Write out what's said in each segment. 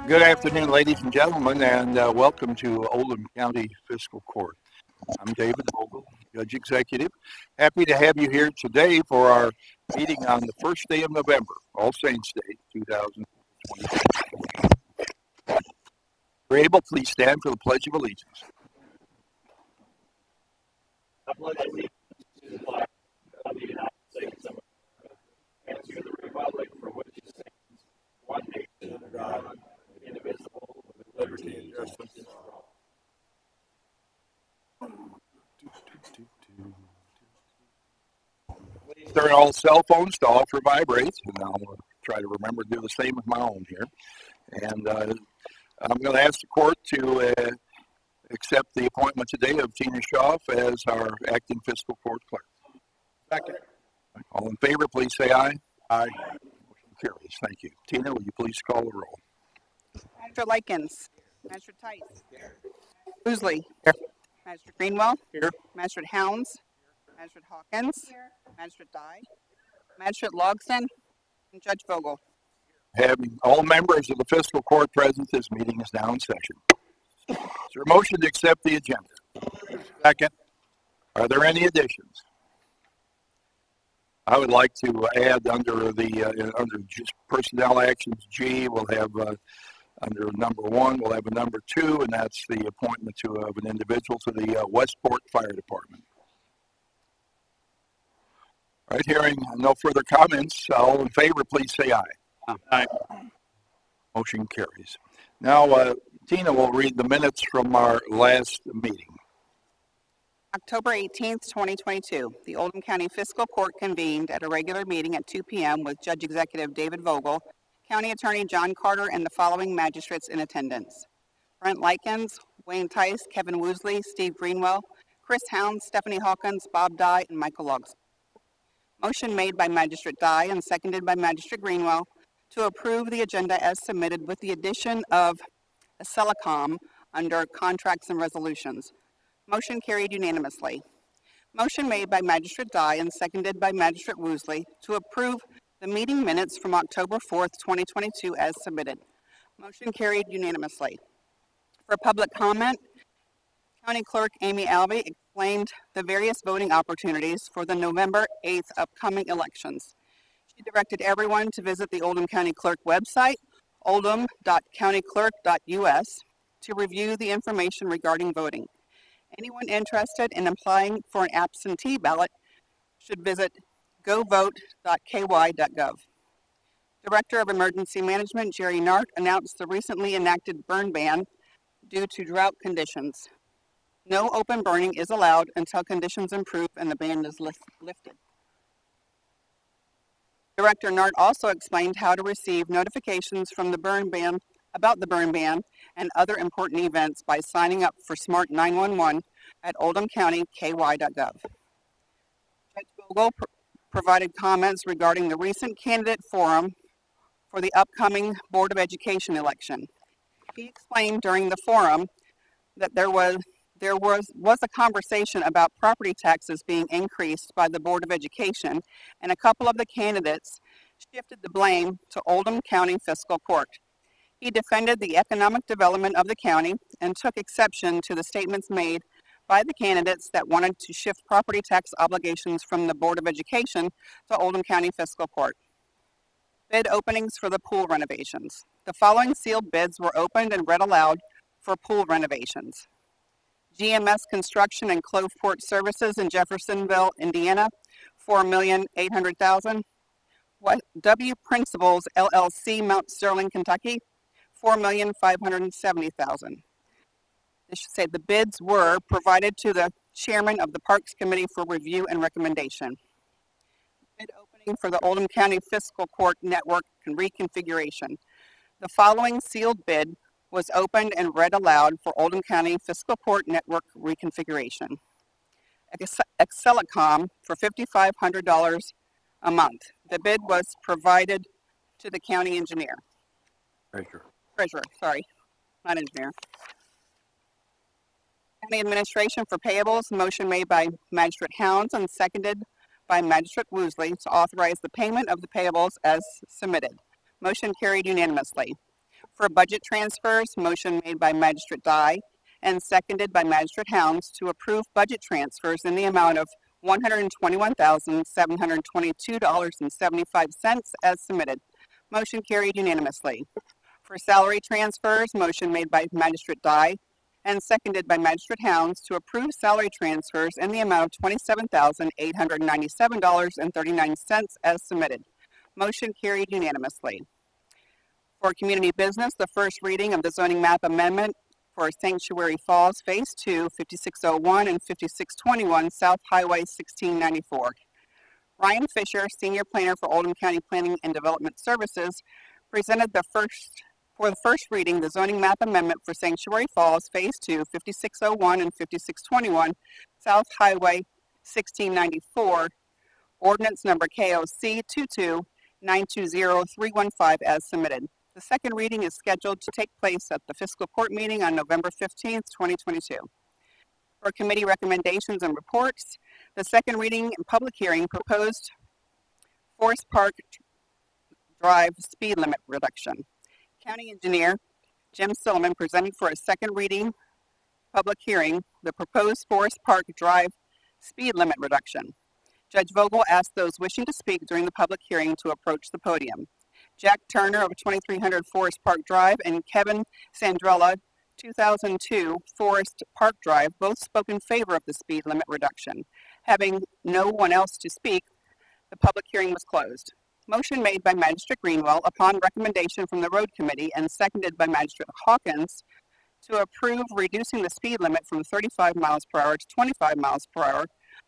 Good afternoon, ladies and gentlemen, and welcome to Oldham County Fiscal Court. I'm David Vogel, Judge Executive. Happy to have you here today for our meeting on the first day of November, All Saints Day, 2020. If you're able, please stand for the Pledge of Allegiance. I pledge allegiance to the flag of the United States of America and to the republic for which it stands, one nation under God, indivisible, with liberty and justice for all. Please turn all cell phones to off or vibrate, and I'll try to remember to do the same with my own here. And I'm going to ask the court to accept the appointment today of Tina Schaaf as our acting fiscal court clerk. Second. All in favor, please say aye. Aye. Motion carries. Thank you. Tina, will you please call the roll? Mr. Likens. Mr. Tice. Woosley. Here. Mr. Greenwell. Here. Mr. Hounds. Mr. Hawkins. Here. Mr. Dye. Mr. Logson. And Judge Vogel. Having all members of the fiscal court present, this meeting is now in session. Is there a motion to accept the agenda? Second. Are there any additions? I would like to add under just personnel actions G, we'll have under number 1, we'll have a number 2, and that's the appointment of an individual to the Westport Fire Department. All right, hearing no further comments, all in favor, please say aye. Aye. Motion carries. Now, Tina will read the minutes from our last meeting. October 18th, 2022, the Oldham County Fiscal Court convened at a regular meeting at 2 p.m. with Judge Executive David Vogel, County Attorney John Carter, and the following magistrates in attendance: Brent Likens, Wayne Tice, Kevin Woosley, Steve Greenwell, Chris Hounds, Stephanie Hawkins, Bob Dye, and Michael Logson. Motion made by Magistrate Dye and seconded by Magistrate Greenwell to approve the agenda as submitted with the addition of a Celicom under Contracts and Resolutions. Motion carried unanimously. Motion made by Magistrate Dye and seconded by Magistrate Woosley to approve the meeting minutes from October 4th, 2022 as submitted. Motion carried unanimously. For public comment, County Clerk Amy Albee explained the various voting opportunities for the November 8th upcoming elections. She directed everyone to visit the Oldham County Clerk website, oldham.countyclerk.us, to review the information regarding voting. Anyone interested in applying for an absentee ballot should visit govote.ky.gov. Director of Emergency Management Jerry Nart announced the recently enacted burn ban due to drought conditions. No open burning is allowed until conditions improve and the ban is lifted. Director Nart also explained how to receive notifications from the burn ban about the burn ban and other important events by signing up for Smart 911 at oldhamcountyky.gov. Judge Vogel provided comments regarding the recent candidate forum for the upcoming Board of Education election. He explained during the forum that there was a conversation about property taxes being increased by the Board of Education, and a couple of the candidates shifted the blame to Oldham County Fiscal Court. He defended the economic development of the county and took exception to the statements made by the candidates that wanted to shift property tax obligations from the Board of Education to Oldham County Fiscal Court. Bid openings for the pool renovations. The following sealed bids were opened and read aloud for pool renovations: GMS Construction and Cloveport Services in Jeffersonville, Indiana, $4,800,000. W Principals LLC, Mount Sterling, Kentucky, $4,570,000. This should say the bids were provided to the chairman of the Parks Committee for review and recommendation. Bid opening for the Oldham County Fiscal Court Network reconfiguration. The following sealed bid was opened and read aloud for Oldham County Fiscal Court Network reconfiguration. Excelicom for $5,500 a month. The bid was provided to the county engineer. Treasurer, sorry, not engineer. County administration for payables, motion made by Magistrate Hounds and seconded by Magistrate Woosley to authorize the payment of the payables as submitted. Motion carried unanimously. For budget transfers, motion made by Magistrate Dye and seconded by Magistrate Helms to approve budget transfers in the amount of $121,722.75 as submitted. Motion carried unanimously. For salary transfers, motion made by Magistrate Dye and seconded by Magistrate Helms to approve salary transfers in the amount of $27,897.39 as submitted. Motion carried unanimously. For community business, the first reading of the zoning map amendment for Sanctuary Falls Phase 2, 5601 and 5621 South Highway 1694. Ryan Fisher, Senior Planner for Oldham County Planning and Development Services, presented the first reading the zoning map amendment for Sanctuary Falls Phase 2, 5601 and 5621 South Highway 1694, ordinance number KOC 22920315 as submitted. The second reading is scheduled to take place at the Fiscal Court meeting on November 15th, 2022. For committee recommendations and reports, the second reading and public hearing proposed Forest Park Drive speed limit reduction. County Engineer Jim Silliman presented for a second reading public hearing the proposed Forest Park Drive speed limit reduction. Judge Vogel asked those wishing to speak during the public hearing to approach the podium. Jack Turner of 2300 Forest Park Drive and Kevin Sandrella, 2002 Forest Park Drive, both spoke in favor of the speed limit reduction. Having no one else to speak, the public hearing was closed. Motion made by Magistrate Greenwell upon recommendation from the Road Committee and seconded by Magistrate Hawkins to approve reducing the speed limit from 35 miles per hour to 25 miles per hour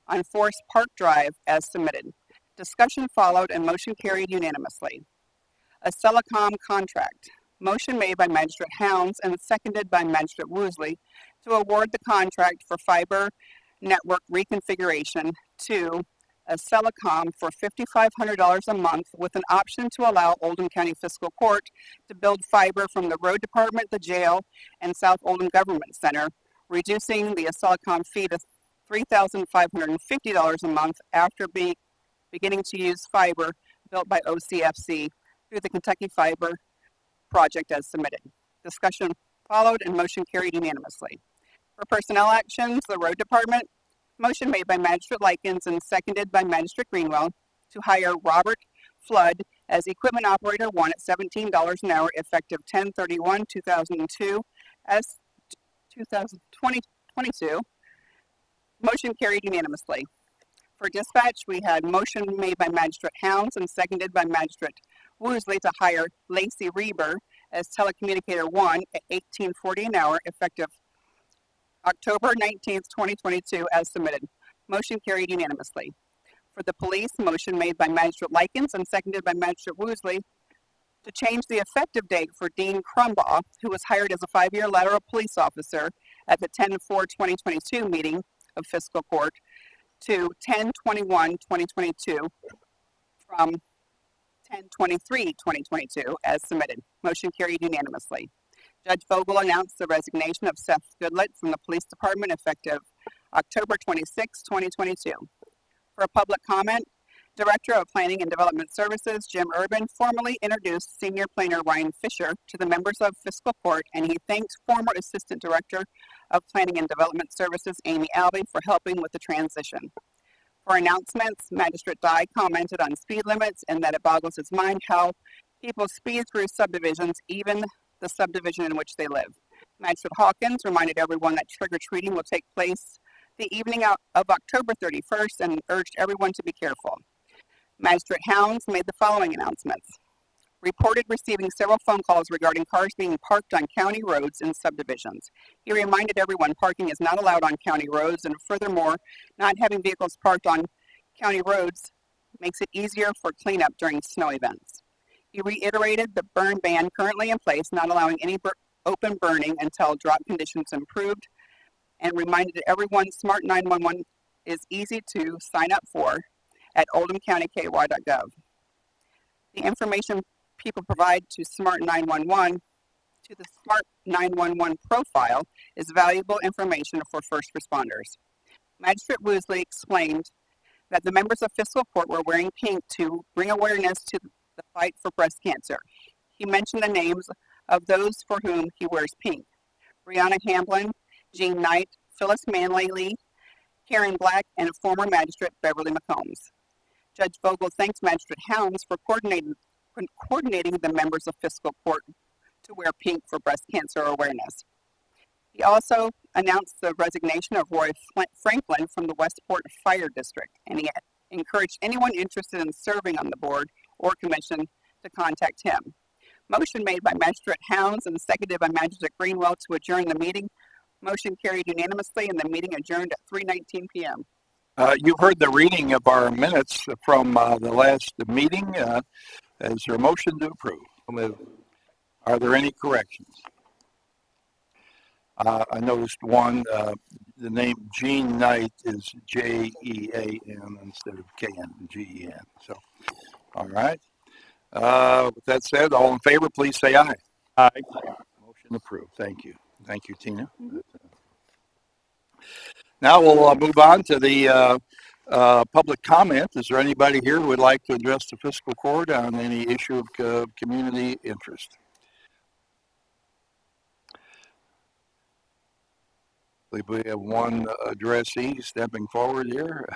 on Forest Park Drive as submitted. Discussion followed and motion carried unanimously. A Celicom contract. Motion made by Magistrate Helms and seconded by Magistrate Woosley to award the contract for fiber network reconfiguration to a Celicom for $5,500 a month with an option to allow Oldham County Fiscal Court to build fiber from the Road Department, the jail, and South Oldham Government Center, reducing the Celicom fee to $3,550 a month after beginning to use fiber built by OCFC through the Kentucky Fiber project as submitted. Discussion followed and motion carried unanimously. For personnel actions, the Road Department, motion made by Magistrate Likens and seconded by Magistrate Greenwell to hire Robert Flood as Equipment Operator 1 at $17 an hour effective 10/31/2002 as 2022. Motion carried unanimously. For dispatch, we had motion made by Magistrate Helms and seconded by Magistrate Woosley to hire Lacey Reber as Telecommunicator 1 at $18.40 an hour effective October 19th, 2022 as submitted. Motion carried unanimously. For the police, motion made by Magistrate Likens and seconded by Magistrate Woosley to change the effective date for Dean Crumbaugh, who was hired as a 5-year lateral police officer at the 10/4/2022 meeting of Fiscal Court, to 10/21/2022 from 10/23/2022 as submitted. Motion carried unanimously. Judge Vogel announced the resignation of Seth Goodlett from the Police Department effective October 26, 2022. For a public comment, Director of Planning and Development Services Jim Urban formally introduced Senior Planner Ryan Fisher to the members of Fiscal Court, and he thanked former Assistant Director of Planning and Development Services Amy Albee for helping with the transition. For announcements, Magistrate Dye commented on speed limits and that it boggles his mind how people speed through subdivisions, even the subdivision in which they live. Magistrate Hawkins reminded everyone that trick-or-treating will take place the evening of October 31st and urged everyone to be careful. Magistrate Helms made the following announcements. Reported receiving several phone calls regarding cars being parked on county roads in subdivisions. He reminded everyone parking is not allowed on county roads, and furthermore, not having vehicles parked on county roads makes it easier for cleanup during snow events. He reiterated the burn ban currently in place, not allowing any open burning until drought conditions improved, and reminded everyone Smart 911 is easy to sign up for at oldhamcountyky.gov. The information people provide to Smart 911 to the Smart 911 profile is valuable information for first responders. Magistrate Woosley explained that the members of Fiscal Court were wearing pink to bring awareness to the fight for breast cancer. He mentioned the names of those for whom he wears pink: Brianna Hamblin, Jean Knight, Phyllis Manley Lee, Karen Black, and former magistrate Beverly McCombs. Judge Vogel thanks Magistrate Hounds for coordinating the members of Fiscal Court to wear pink for breast cancer awareness. He also announced the resignation of Roy Franklin from the Westport Fire District, and he encouraged anyone interested in serving on the board or commission to contact him. Motion made by Magistrate Hounds and seconded by Magistrate Greenwell to adjourn the meeting. Motion carried unanimously, and the meeting adjourned at 3:19 p.m. You've heard the reading of our minutes from the last meeting. Is there a motion to approve? Are there any corrections? I noticed one, the name Jean Knight is Jean instead of Gen, So, all right. With that said, all in favor, please say aye. Aye. Motion approved. Thank you. Thank you, Tina. Now we'll move on to the public comment. Is there anybody here who would like to address the fiscal court on any issue of community interest? I believe we have one addressee stepping forward here.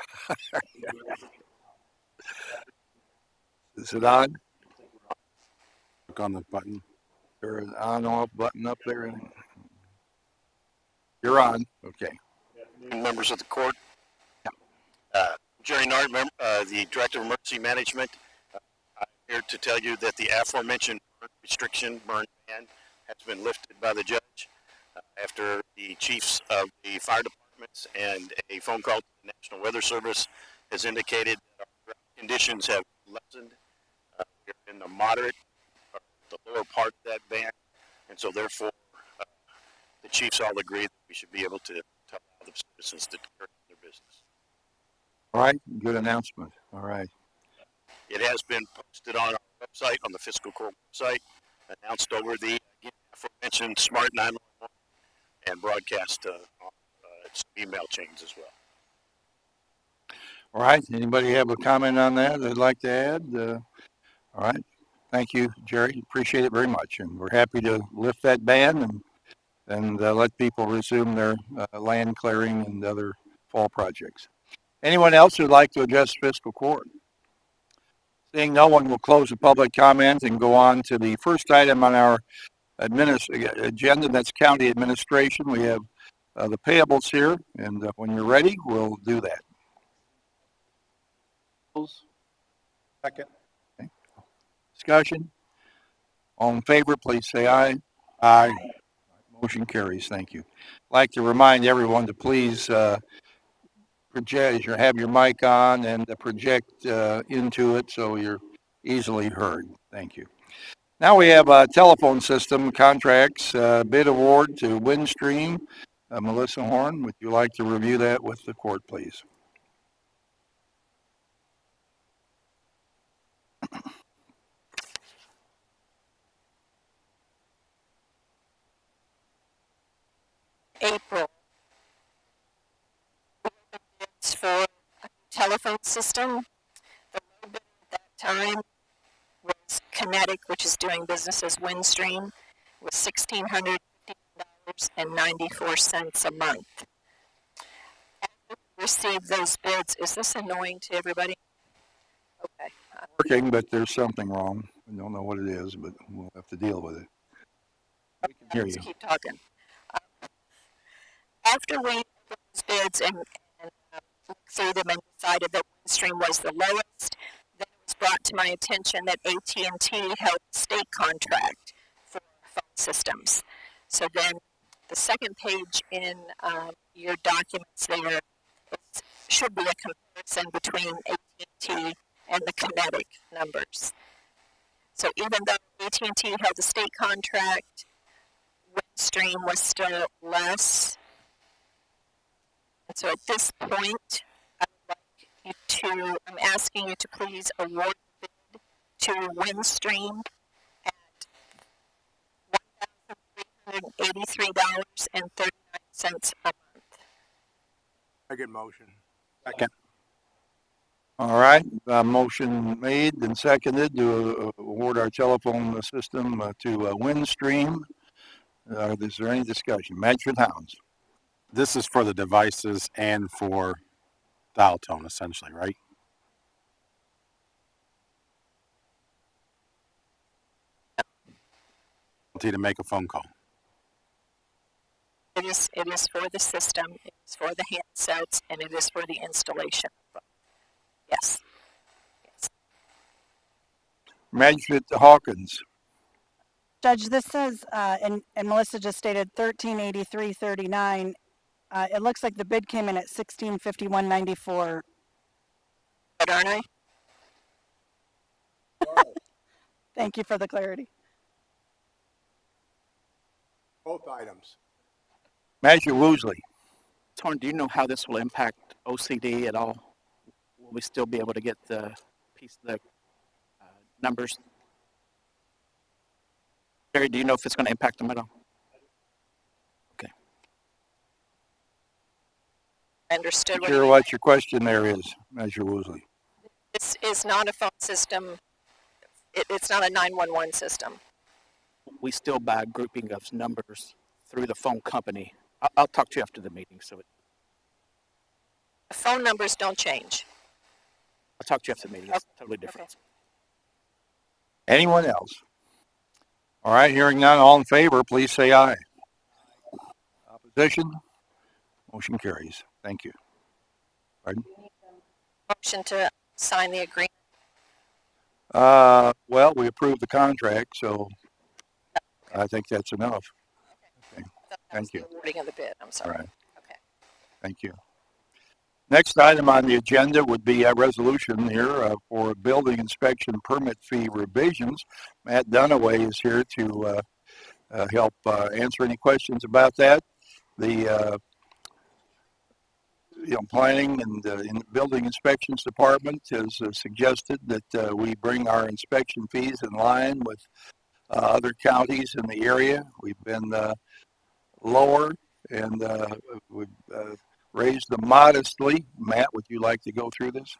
Is it on? Click on the button. There's an on-off button up there. You're on. Okay. Members of the court. Jerry Nard, the Director of Emergency Management. I'm here to tell you that the aforementioned burn ban has been lifted by the judge after the chiefs of the fire departments and a phone call to the National Weather Service has indicated that our drought conditions have lessened. We're in the moderate, or the lower part of that ban, and so therefore the chiefs all agree that we should be able to allow the citizens to carry on their business. All right. Good announcement. All right. It has been posted on our website, on the Fiscal Court website, announced over the aforementioned Smart 911 and broadcast on email chains as well. All right. Anybody have a comment on that they'd like to add? All right. Thank you, Jerry. Appreciate it very much. And we're happy to lift that ban and let people resume their land clearing and other fall projects. Anyone else who'd like to address fiscal court? Seeing no one, will close the public comment and go on to the first item on our agenda. That's county administration. We have the payables here, and when you're ready, we'll do that. Second. Okay. Discussion. All in favor, please say aye. Aye. Motion carries. Thank you. I'd like to remind everyone to please project, have your mic on and project into it so you're easily heard. Thank you. Now we have telephone system contracts, bid award to Windstream. Melissa Horn, would you like to review that with the court, please? April. Bids for a telephone system. The low bid at that time was Kinetic, which is doing business as Windstream, with $1,650.94 a month. After we received those bids, is this annoying to everybody? Okay. Working, but there's something wrong. I don't know what it is, but we'll have to deal with it. We can hear you. Let's keep talking. After we looked at those bids and looked through them and decided that Windstream was the lowest, then it was brought to my attention that AT&T held a state contract for phone systems. So then the second page in your documents there should be a comparison between AT&T and the Kinetic numbers. So even though AT&T held a state contract, Windstream was still less. And so at this point, I'm asking you to please award the bid to Windstream at $1,383.39 a month. Second motion. Second. All right, motion made and seconded to award our telephone system to Windstream. Is there any discussion? Magistrate Hounds. This is for the devices and for dial tone, essentially, right? To make a phone call. It is for the system, it is for the handsets, and it is for the installation. Yes. Yes. Magistrate Hawkins. Judge, this says, and Melissa just stated 1383.39. It looks like the bid came in at 1651.94. But aren't I? Thank you for the clarity. Both items. Magistrate Woosley. Torn, do you know how this will impact OCD at all? Will we still be able to get the numbers? Jerry, do you know if it's going to impact them at all? Okay. I understood Sure, what your question there is, Magistrate Woosley. This is not a phone system. It's not a 911 system. We still buy a grouping of numbers through the phone company. I'll talk to you after the meeting. The phone numbers don't change. I'll talk to you after the meeting. It's totally different. Okay. Anyone else? All right, hearing none, all in favor, please say aye. Opposition? Motion carries. Thank you. Pardon? Motion to sign the agreement. Well, we approved the contract, so I think that's enough. Okay. Thank you. The awarding of the bid. I'm All sorry. right. Okay. Thank you. Next item on the agenda would be a resolution here for building inspection permit fee revisions. Matt Dunaway is here to help answer any questions about that. The planning and building inspections department has suggested that we bring our inspection fees in line with other counties in the area. We've been lower and we've raised them modestly. Matt, would you like to go through this?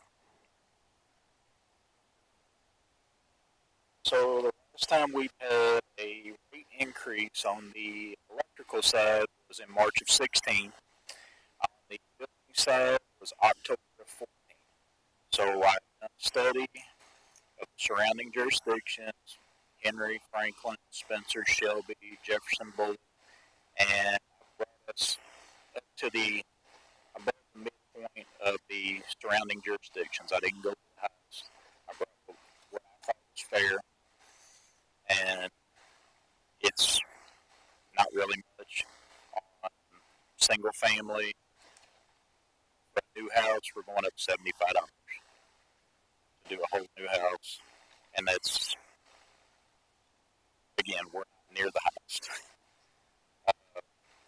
So the last time we had a rate increase on the electrical side was in March of 16. On the building side was October of 14. So I done a study of the surrounding jurisdictions, Henry, Franklin, Spencer, Shelby, Jefferson, Boulder, and brought us up to the above the midpoint of the surrounding jurisdictions. I didn't go to the highest. I brought what I thought was fair, and it's not really much on single family. For a new house, we're going up $75 to do a whole new house, and that's, again, we're not near the highest.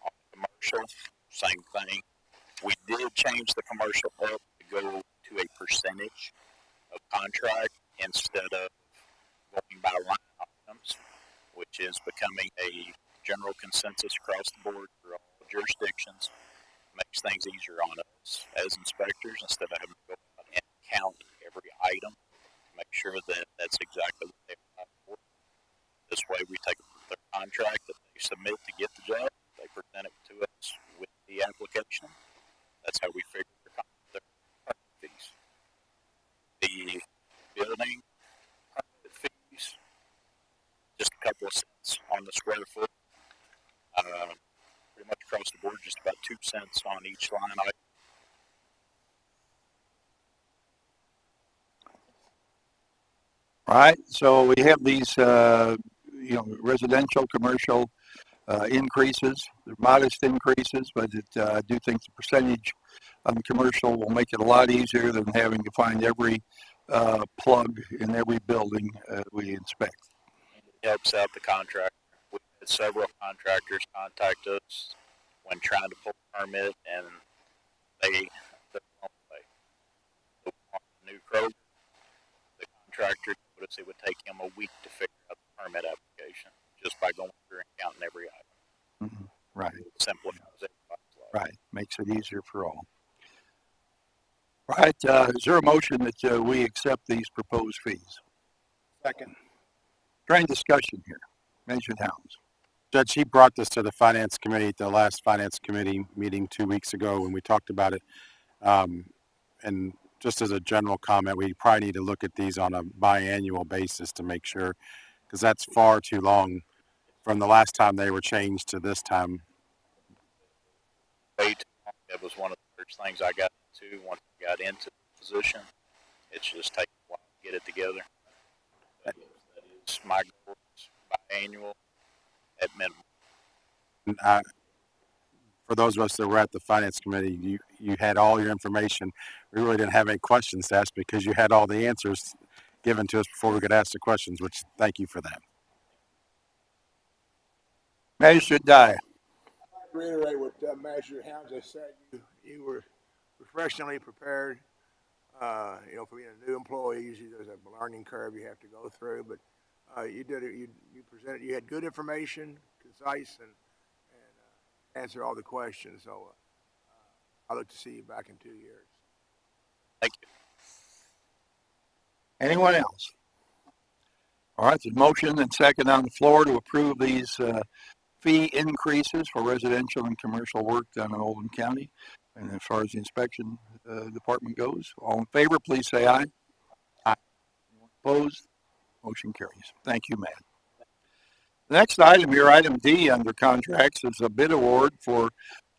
On commercial, same thing. We did change the commercial up to go to a percentage of contract instead of going by line items, which is becoming a general consensus across the board for all jurisdictions. Makes things easier on us as inspectors instead of having to go out and count every item. Make sure that that's exactly what they apply for. This way, we take their contract that they submit to get the job, they present it to us with the application. That's how we figure their permit fees. The building permit fees, just a couple of cents on the square foot. Pretty much across the board, just about 2 cents on each line item. All right, so we have these, residential, commercial increases. They're modest increases, but I do think the percentage on the commercial will make it a lot easier than having to find every plug in every building we inspect. It helps out the contractor. We've had several contractors contact us when trying to pull a permit, and they're blown away. On the new Kroger, the contractor told us it would take him a week to figure out the permit application just by going through and counting every item. Mm-hmm. Right. It simplifies everybody's life. Right. Makes it easier for all. Right, is there a motion that we accept these proposed fees? Second. During discussion here, Manager Towns. Judge, he brought this to the finance committee at the last finance committee meeting 2 weeks ago when we talked about it. And just as a general comment, we probably need to look at these on a biannual basis to make sure, because that's far too long from the last time they were changed to this time. Way too long. That was one of the first things I got into once I got into the position. It's just taken a while to get it together. That is my goal, is biannual at minimum. And for those of us that were at the finance committee, you had all your information. We really didn't have any questions to ask because you had all the answers given to us before we could ask the questions, which thank you for that. Magistrate Dye. Reiterate what Manager Hounds has said. You were professionally prepared. For being a new employee, usually there's a learning curve you have to go through, but you did it. You presented. You had good information, concise, and answered all the questions. So I look to see you back in 2 years. Thank you. Anyone else? All right, there's motion and second on the floor to approve these fee increases for residential and commercial work done in Oldham County. And as far as the inspection department goes, all in favor, please say aye. Aye. Opposed? Motion carries. Thank you, Matt. The next item here, item D under contracts, is a bid award for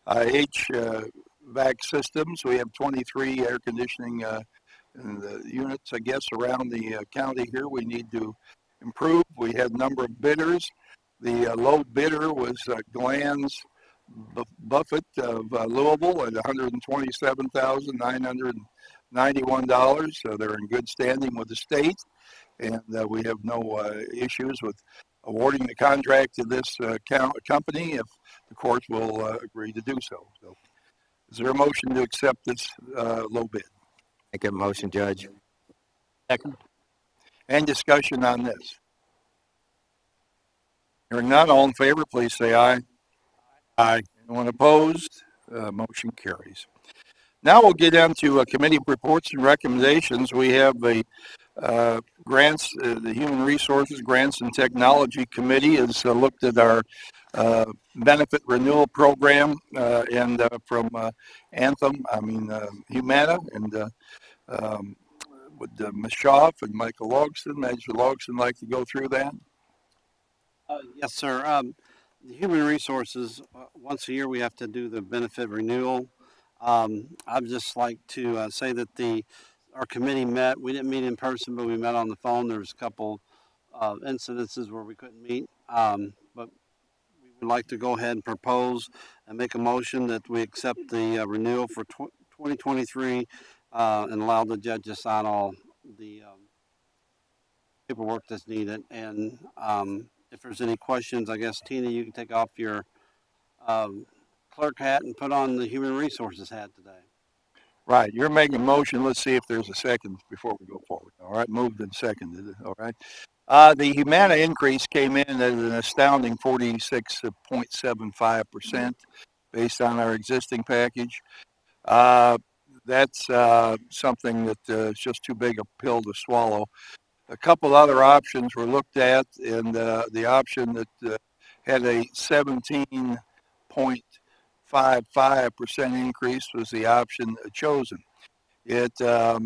HVAC systems. We have 23 air conditioning units, I guess, around the county here. We need to improve. We had a number of bidders. The low bidder was Glanz Buffett of Louisville at $127,991. So they're in good standing with the state, and we have no issues with awarding the contract to this company if the courts will agree to do so. So, is there a motion to accept this low bid? Make a motion, Judge. Second. And discussion on this? Hearing none, all in favor, please say aye. Aye. Anyone opposed? Motion carries. Now we'll get into committee reports and recommendations. We have the grants, the Human Resources Grants and Technology Committee has looked at our benefit renewal program and from Humana, and would Ms. Schaaf and Michael Logston, Manager Logston, like to go through that? Yes, sir. The Human Resources, once a year we have to do the benefit renewal. I'd just like to say that our committee met. We didn't meet in person, but we met on the phone. There was a couple incidences where we couldn't meet, but we would like to go ahead and propose and make a motion that we accept the renewal for 2023 and allow the judge to sign all the paperwork that's needed. And if there's any questions, I guess, Tina, you can take off your clerk hat and put on the Human Resources hat today. Right, you're making a motion. Let's see if there's a second before we go forward. All right, moved and seconded. All right. The Humana increase came in at an astounding 46.75% based on our existing package. That's something that is just too big a pill to swallow. A couple other options were looked at, and the option that had a 17.55% increase was the option chosen. It, I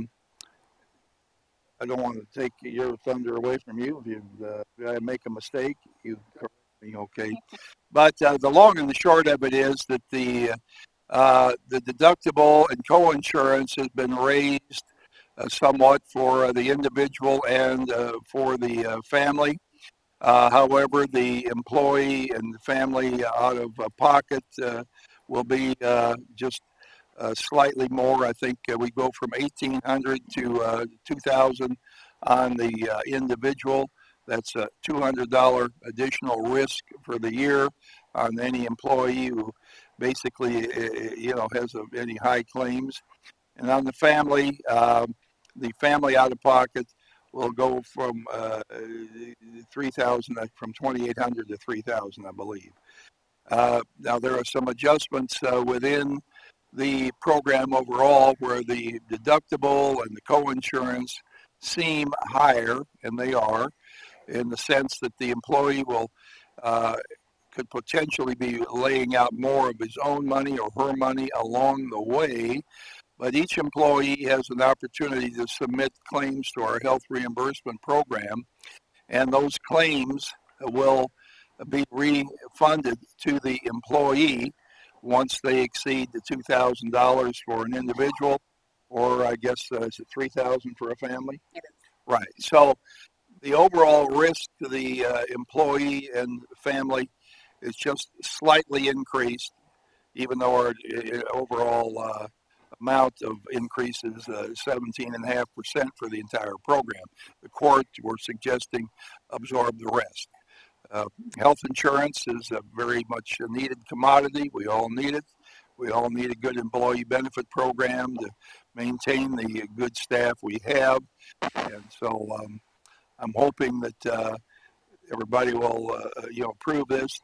don't want to take your thunder away from you. If I make a mistake, you correct me, okay? But the long and the short of it is that the deductible and co-insurance has been raised somewhat for the individual and for the family. However, the employee and the family out of pocket will be just slightly more. I think we go from $1,800 to $2,000 on the individual. That's a $200 additional risk for the year on any employee who basically, has any high claims. And on the family out of pocket will go from $3,000, from $2,800 to $3,000, I believe. Now there are some adjustments within the program overall, where the deductible and the co-insurance seem higher, and they are, in the sense that the employee will could potentially be laying out more of his own money or her money along the way, but each employee has an opportunity to submit claims to our health reimbursement program, and those claims will be refunded to the employee once they exceed the $2,000 for an individual, or I guess is it $3,000 for a family? Right. So the overall risk to the employee and family is just slightly increased, even though our overall amount of increase is 17.5% for the entire program. The court, we're suggesting, absorb the rest. Health insurance is a very much a needed commodity. We all need it. We all need a good employee benefit program to maintain the good staff we have. And so I'm hoping that everybody will, approve this.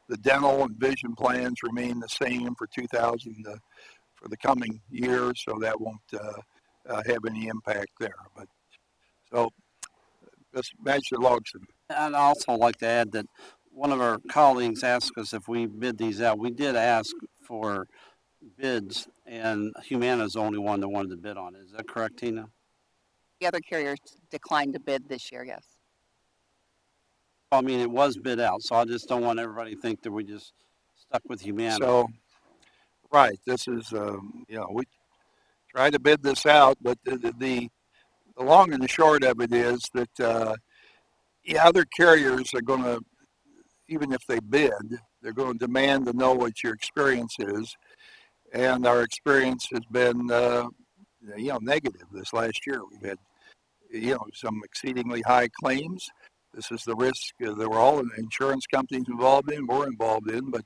The dental and vision plans remain the same for 2000 for the coming year, so that won't have any impact there. But so, Mr. Logston. I'd also like to add that one of our colleagues asked us if we bid these out. We did ask for bids, and Humana is the only one that wanted to bid on it. Is that correct, Tina? The other carriers declined to bid this year, yes. I mean, it was bid out, so I just don't want everybody to think that we just stuck with Humana. So, right, this is, we tried to bid this out, but the long and the short of it is that other carriers are going to, even if they bid, they're going to demand to know what your experience is. And our experience has been, negative this last year. We've had, some exceedingly high claims. This is the risk that we're all in, insurance companies involved in, we're involved in, but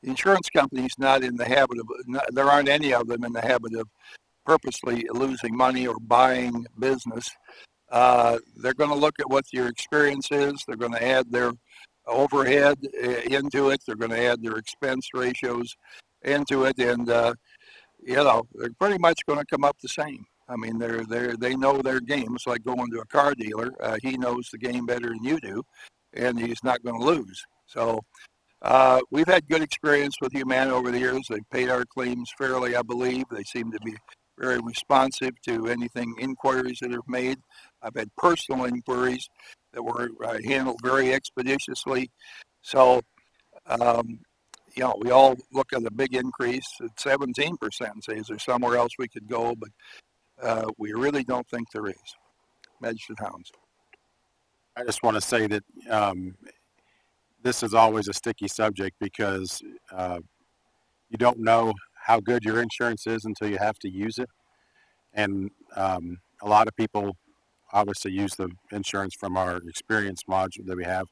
the insurance company's not in the habit of, there aren't any of them in the habit of purposely losing money or buying business. They're going to look at what your experience is. They're going to add their overhead into it. They're going to add their expense ratios into it, and they're pretty much going to come up the same. I mean, they know their game. It's like going to a car dealer. He knows the game better than you do, and he's not going to lose. So we've had good experience with Humana over the years. They've paid our claims fairly, I believe. They seem to be very responsive to anything inquiries that are made. I've had personal inquiries that were handled very expeditiously. So, we all look at the big increase at 17% and say, is there somewhere else we could go? But we really don't think there is. Magistrate Hounds. I just want to say that this is always a sticky subject because you don't know how good your insurance is until you have to use it. And a lot of people obviously use the insurance from our experience module that we have.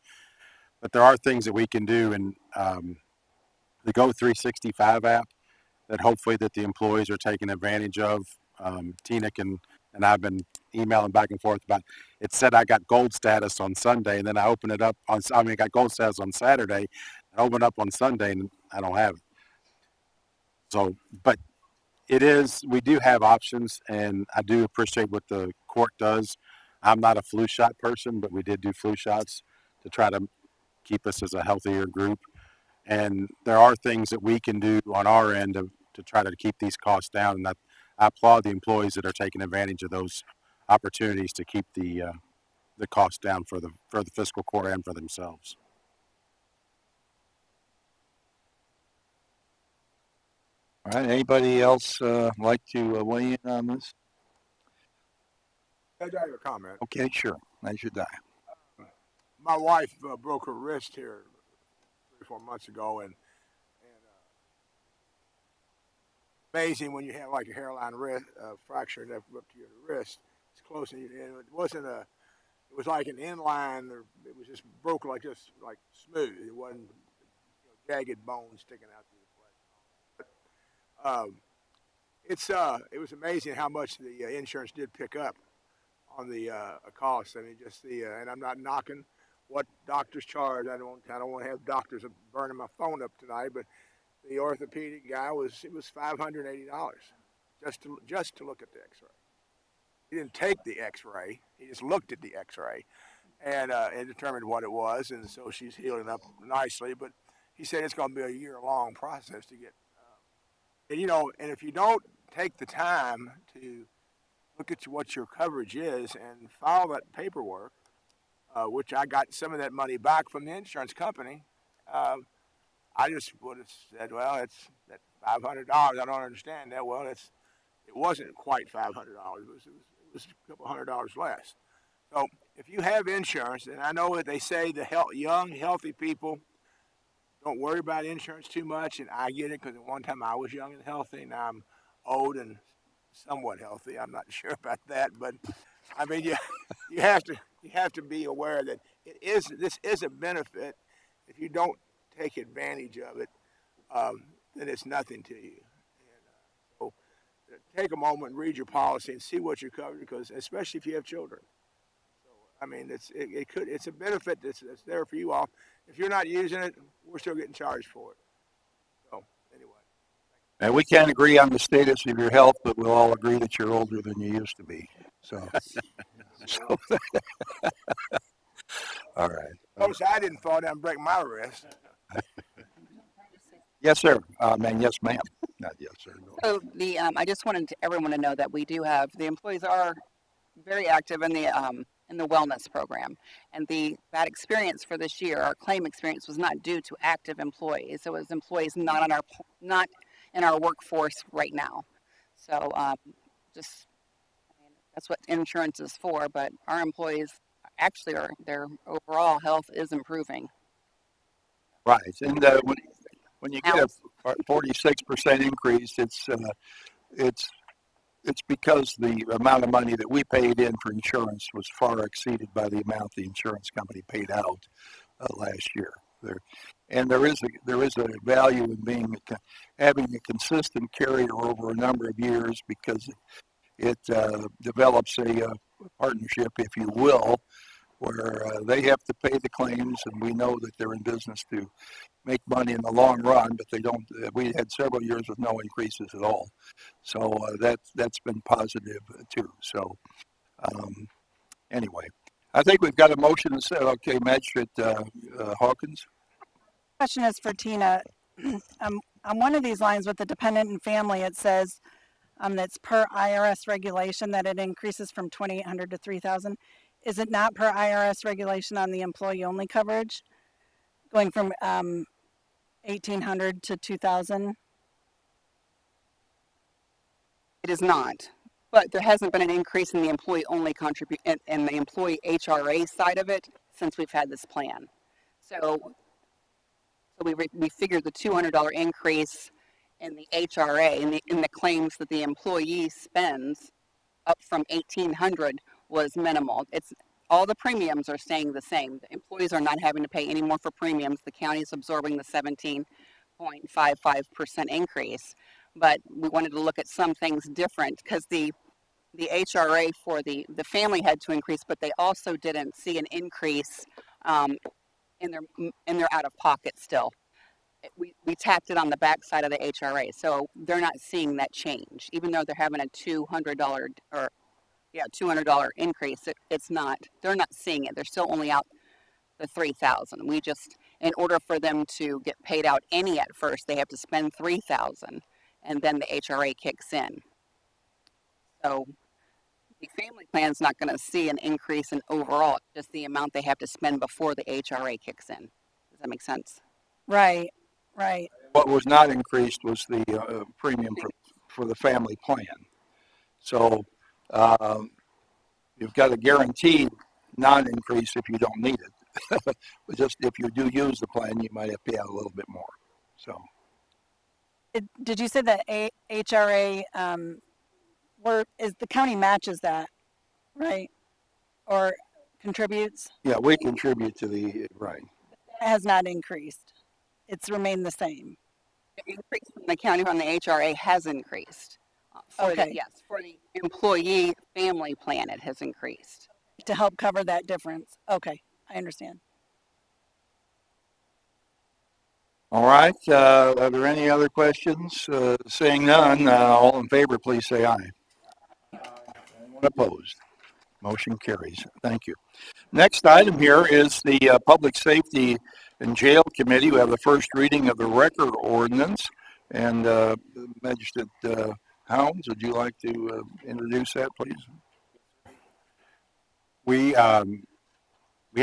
But there are things that we can do in the Go 365 app that hopefully that the employees are taking advantage of. Tina and I've been emailing back and forth about, it said I got gold status on Sunday, and then I opened it up I got gold status on Saturday, and opened up on Sunday, and I don't have it. So, but we do have options, and I do appreciate what the court does. I'm not a flu shot person, but we did do flu shots to try to keep us as a healthier group. And there are things that we can do on our end to try to keep these costs down. And I applaud the employees that are taking advantage of those opportunities to keep the cost down for the fiscal court and for themselves. All right. Anybody else like to weigh in on this? I have a comment. Okay, sure. As you die. My wife broke her wrist here 3 or 4 months ago, and amazing when you have like a hairline fracture up to your wrist. It's close, and it wasn't it was like an inline, or it was just broke like just like smooth. It wasn't jagged bones sticking out through the flesh. But it was amazing how much the insurance did pick up on the cost. I mean, just and I'm not knocking what doctors charge. I don't want to have doctors burning my phone up tonight, but the orthopedic guy it was $580 just to look at the X-ray. He didn't take the X-ray; he just looked at the X-ray and determined what it was. And so she's healing up nicely. But he said it's going to be a year-long process to get. And and if you don't take the time to look at what your coverage is and file that paperwork, which I got some of that money back from the insurance company. I just would have said, well, it's that $500. I don't understand that. Well, it wasn't quite $500. It was a couple $100 less. So if you have insurance, and I know that they say the young, healthy people don't worry about insurance too much, and I get it because at one time I was young and healthy, and now I'm old and somewhat healthy. I'm not sure about that, but I mean, you have to be aware that this is a benefit. If you don't take advantage of it, then it's nothing to you. And so take a moment and read your policy and see what you're covered, because especially if you have children. So I mean, it's a benefit that's there for you all. If you're not using it, we're still getting charged for it. So anyway. And we can't agree on the status of your health, but we'll all agree that you're older than you used to be. So, all right. Notice I didn't fall down and break my wrist. Yes, sir. Yes, ma'am. Not yes, sir. No. So I just wanted everyone to know that we do have, the employees are very active in the wellness program, and that experience for this year, our claim experience, was not due to active employees. It was employees not in our workforce right now. So that's what insurance is for. But our employees actually their overall health is improving. Right, and when you get a 46% increase, it's because the amount of money that we paid in for insurance was far exceeded by the amount the insurance company paid out last year. There is a value in having a consistent carrier over a number of years, because it develops a partnership, if you will, where they have to pay the claims, and we know that they're in business to make money in the long run, but they don't. We had several years with no increases at all, so that's been positive too. So anyway, I think we've got a motion to set. Okay, Magistrate Hawkins. Question is for Tina. On one of these lines with the dependent and family, it says that's per IRS regulation that it increases from 2,800 to 3,000. Is it not per IRS regulation on the employee-only coverage, going from 1,800 to 2,000? It is not, but there hasn't been an increase in the employee-only contribution and the employee HRA side of it since we've had this plan. So we figured the $200 increase in the HRA in the claims that the employee spends up from 1,800 was minimal. It's all the premiums are staying the same. The employees are not having to pay any more for premiums. The county is absorbing the 17.55% increase. But we wanted to look at some things different, because the HRA for the family had to increase, but they also didn't see an increase in their out of pocket still. We tapped it on the back side of the HRA, so they're not seeing that change, even though they're having a $200 increase. It's not. They're not seeing it. They're still only out the $3,000. We just, in order for them to get paid out any at first, they have to spend $3,000, and then the HRA kicks in. So the family plan is not going to see an increase in overall, just the amount they have to spend before the HRA kicks in. Does that make sense? Right. What was not increased was the premium for the family plan. So you've got a guaranteed non-increase if you don't need it. But just if you do use the plan, you might have to pay out a little bit more. So. Did you say that HRA, the county matches that, right? Or contributes? Yeah, we contribute to right. It has not increased. It's remained the same. The increase from the county on the HRA has increased. For the employee family plan, it has increased. To help cover that difference. Okay, I understand. All right, are there any other questions? Seeing none, all in favor, please say aye. Anyone opposed? Motion carries. Thank you. Next item here is the Public Safety and Jail Committee. We have the first reading of the record ordinance. And Magistrate Hounds, would you like to introduce that, please? We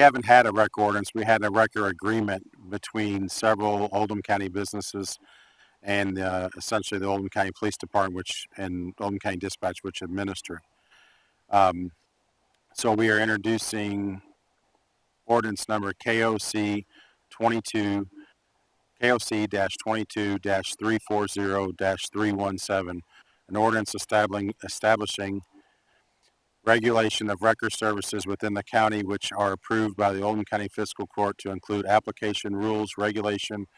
haven't had a rec ordinance. We had a record agreement between several Oldham County businesses and essentially the Oldham County Police Department, and Oldham County Dispatch, which administer it. So we are introducing ordinance number KOC 22-340-317, an ordinance establishing regulation of record services within the county which are approved by the Oldham County Fiscal Court to include application rules, regulation,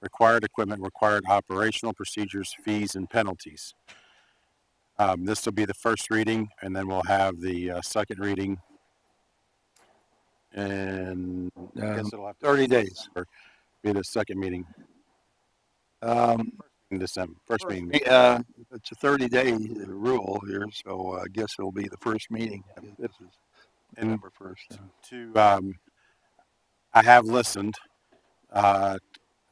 required equipment, required operational procedures, fees, and penalties. This will be the first reading, and then we'll have the second reading. And I guess it'll have 30 days. Be the second meeting in December. First meeting. It's a 30-day rule here, so I guess it'll be the first meeting. This is November 1st. I have listened.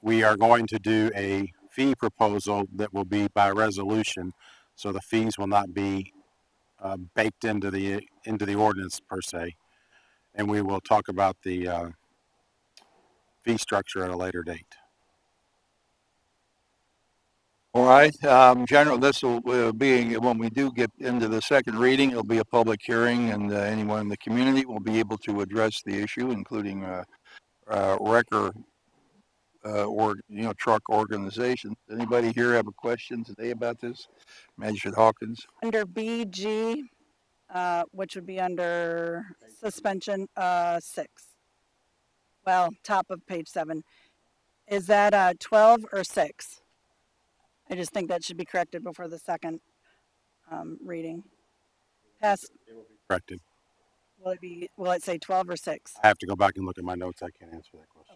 We are going to do a fee proposal that will be by resolution, so the fees will not be baked into the ordinance per se, and we will talk about the fee structure at a later date. All right. General, this will be, when we do get into the second reading, it'll be a public hearing, and anyone in the community will be able to address the issue, including wrecker or truck organizations. Anybody here have a question today about this? Magistrate Hawkins. Under BG, which would be under suspension 6. Well, top of page 7. Is that 12 or 6? I just think that should be corrected before the second reading. Past. It will be corrected. Will it say 12 or 6? I have to go back and look at my notes. I can't answer that question.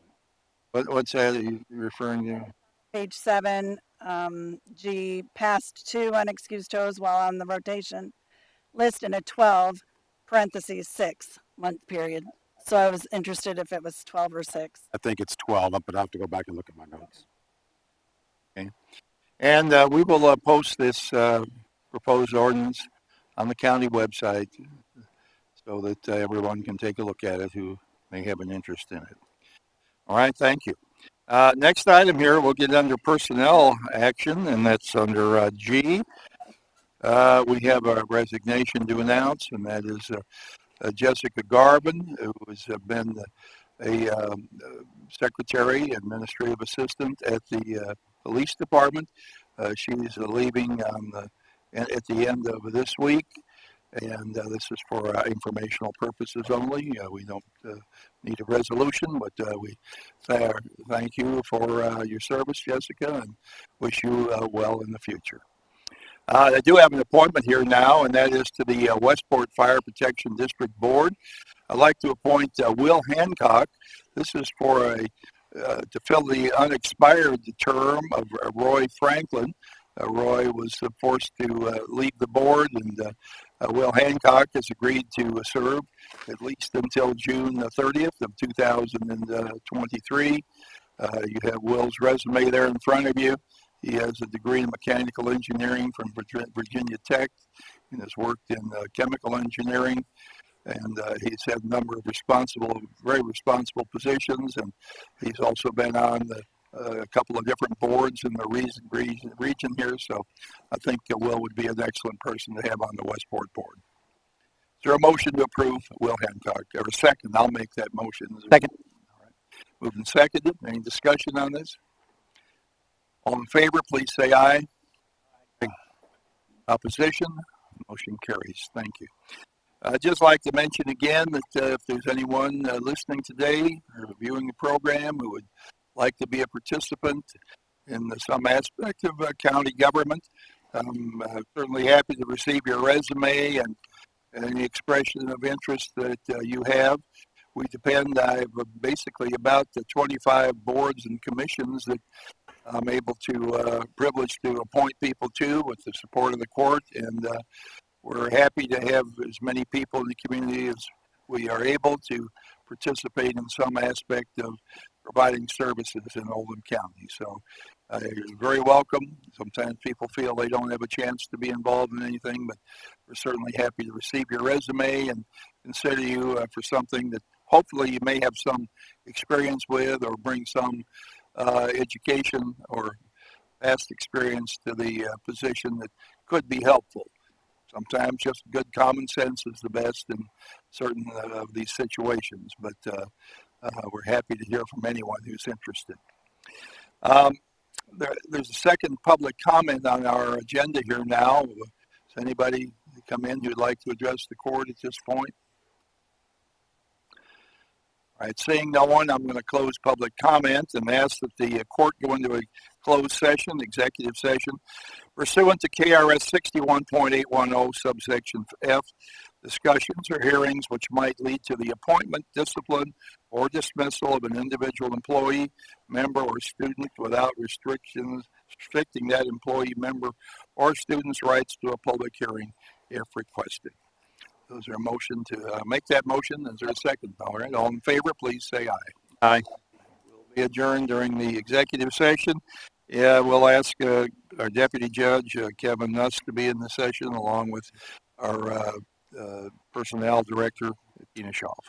What's that you're referring to? Page 7, G, past 2 unexcused tows while on the rotation. List in a 12, parentheses 6 month period. So I was interested if it was 12 or 6. I think it's 12, but I have to go back and look at my notes. Okay. And we will post this proposed ordinance on the county website so that everyone can take a look at it who may have an interest in it. All right, thank you. Next item here, we'll get under personnel action, and that's under G. We have a resignation to announce, and that is Jessica Garvin, who has been a secretary, administrative assistant at the police department. She's leaving at the end of this week, and this is for informational purposes only. We don't need a resolution, but we thank you for your service, Jessica, and wish you well in the future. I do have an appointment here now, and that is to the Westport Fire Protection District Board. I'd like to appoint Will Hancock. This is for to fill the unexpired term of Roy Franklin. Roy was forced to leave the board, and Will Hancock has agreed to serve at least until June 30th of 2023. You have Will's resume there in front of you. He has a degree in mechanical engineering from Virginia Tech and has worked in chemical engineering. And he's had a number of very responsible positions, and he's also been on a couple of different boards in the region here. So I think Will would be an excellent person to have on the Westport board. Is there a motion to approve Will Hancock? Or a second? I'll make that motion. Second. All right. Moved and seconded. Any discussion on this? All in favor, please say aye. Aye. Opposition? Motion carries. Thank you. I'd just like to mention again that if there's anyone listening today or viewing the program who would like to be a participant in some aspect of county government, I'm certainly happy to receive your resume and any expression of interest that you have. we depend, basically about the 25 boards and commissions that I'm able to, privileged to appoint people to with the support of the court, and we're happy to have as many people in the community as we are able to participate in some aspect of providing services in Oldham County. So you're very welcome. Sometimes people feel they don't have a chance to be involved in anything, but we're certainly happy to receive your resume and consider you for something that hopefully you may have some experience with or bring some education or past experience to the position that could be helpful. Sometimes just good common sense is the best in certain of these situations, but we're happy to hear from anyone who's interested. There's a second public comment on our agenda here now. Does anybody come in who'd like to address the court at this point? All right, seeing no one, I'm going to close public comment and ask that the court go into a closed session, executive session, pursuant to KRS 61.810 subsection F. Discussions or hearings which might lead to the appointment, discipline, or dismissal of an individual employee, member, or student without restricting that employee, member, or student's rights to a public hearing if requested. Is there a motion to make that motion? Is there a second? All right, all in favor, please say aye. Aye. We'll be adjourned during the executive session. Yeah, we'll ask our Deputy Judge, Kevin Nuss, to be in the session along with our Personnel Director, Tina Schaaf.